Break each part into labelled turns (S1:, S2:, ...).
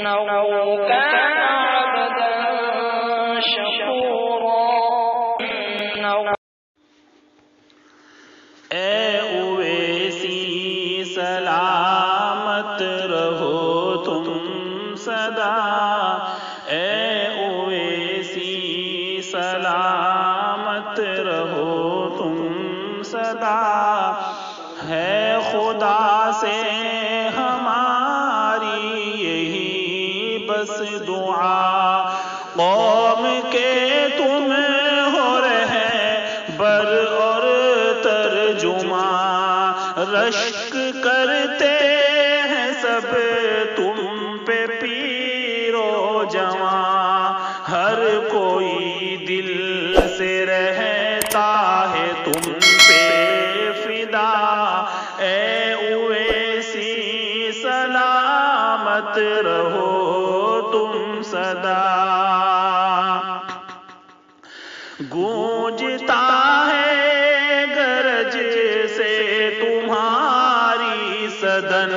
S1: كان عبدا شكورا.
S2: اے اویسی سلامت رہو تم سدا، اے اویسی سلامت رہو تم سدا، ہے خدا سے ہماری یہی بس دعا، قوم کے تم ہو رہے بر اور ترجمہ، رشک کرتے ہیں سب تم پہ پیر و جوان، ہر کوئی دل سے رہتا ہے تم پہ فدا، اے اویسی سلامت رہو تم سدا۔ گونجتا ہے گرج سے تمہاری صدن،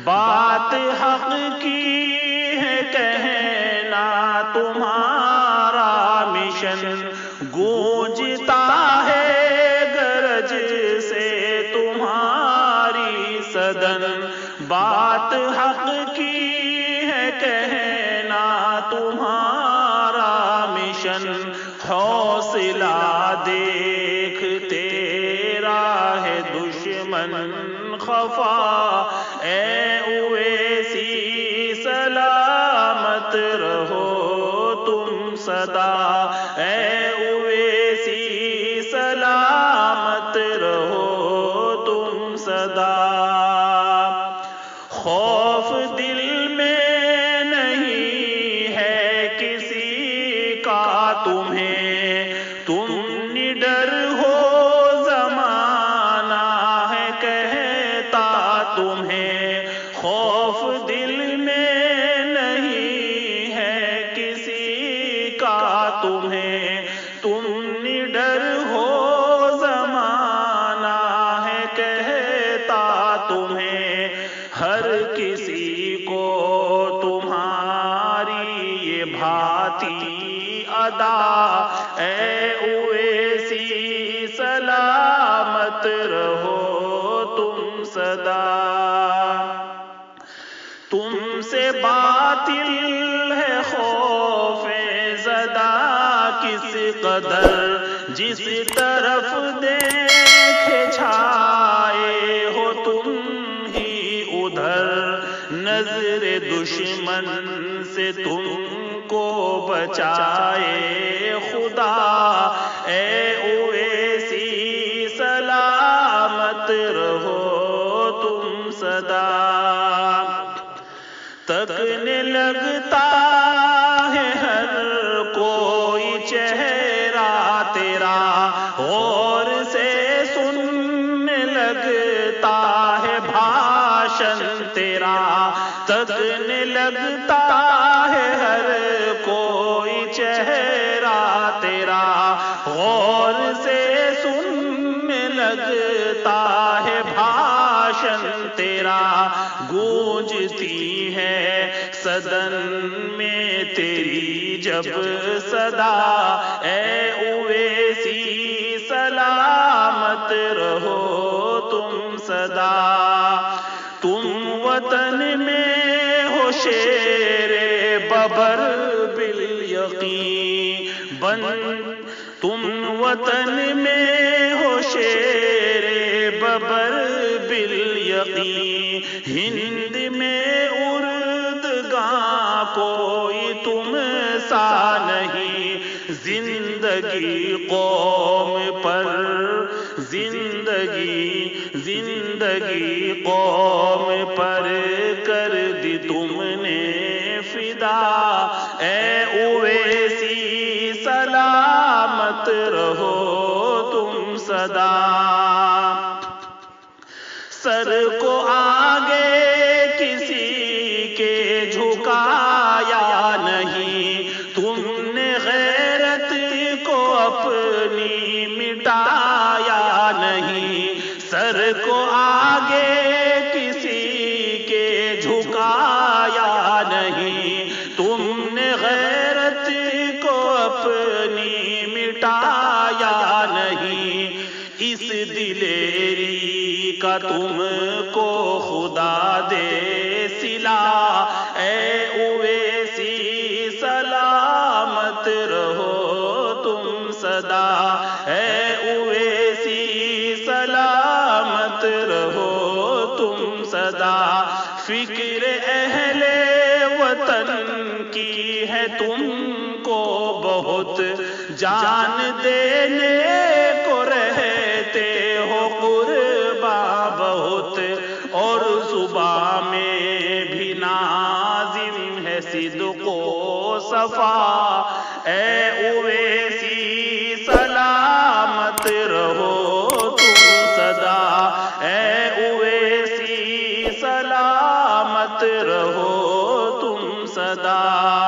S2: بات حق کی ہے کہنا تمہارا مشن، گونجتا ہے گرج سے تمہاری صدن، بات حق کی ہے کہنا تمہارا مشن، حوصلہ دیکھ تیرا ہے دشمن خفا، اے اویسی سلامت رہو تم سدا، اے اویسی سلامت رہو تم سدا۔ خوف دل میں نہیں ہے کسی کا تمہیں، تم نڈر ہو زمانہ ہے کہتا تمہیں، خوف دل میں نہیں ہے کسی کا تمہیں، تم نڈر ہو زمانہ ہے کہتا تمہیں، ہر کسی کو تمہاری یہ بھاتی ادا، اے اویسی سلامت رہو تم سدا۔ تم سے باطل ہے خوف زدہ کس قدر، جس طرف دیکھے چھائے ہو تم ہی ادھر، نظر دشمن سے تم کو بچائے خدا، اے اویسی سلامت رہو تم سدا۔ تکنے لگتا ہے ہر کوئی چہرہ تیرا، غور سے سننے لگتا ہے بھاشن تیرا، تکنے لگتا ہے ہر کوئی چہرہ تیرا، غور سے سننے لگتا ہے بھاشن تیرا، گونجتی ہے صدن میں تیری جب صدا، اے اویسی سلامت رہو تم سدا۔ تم وطن میں ہو شیر ببر بالیقین بن، تم وطن میں ہو شیر ببر بالیقین، ہند میں اردگاں کوئی تم سا نہیں، زندگی قوم پر زندگی قوم پر کر دی تم نے فدا، اے اویسی سلامت رہو تم سدا۔ سر کو آگے کسی کے جھکایا نہیں، تم نے غیرت کو اپنی مٹایا نہیں، سر کو آگے کسی کے جھکایا نہیں، تم نے غیرت کو اپنی مٹایا نہیں، اس دلیری کا تم کو خدا دے صلہ، اے اویسی سلامت رہو تم سدا، اے اویسی سلامت رہو تم سدا۔ فکر اہل وطن کی ہے تم کو بہت، جان دینے کو رہتے ہو قرباں بہت، اور زباں میں بھی نازم ہے صدق و صفا، اے اویسی سلامت رہو تم سدا، اے اویسی سلامت رہو تم سدا۔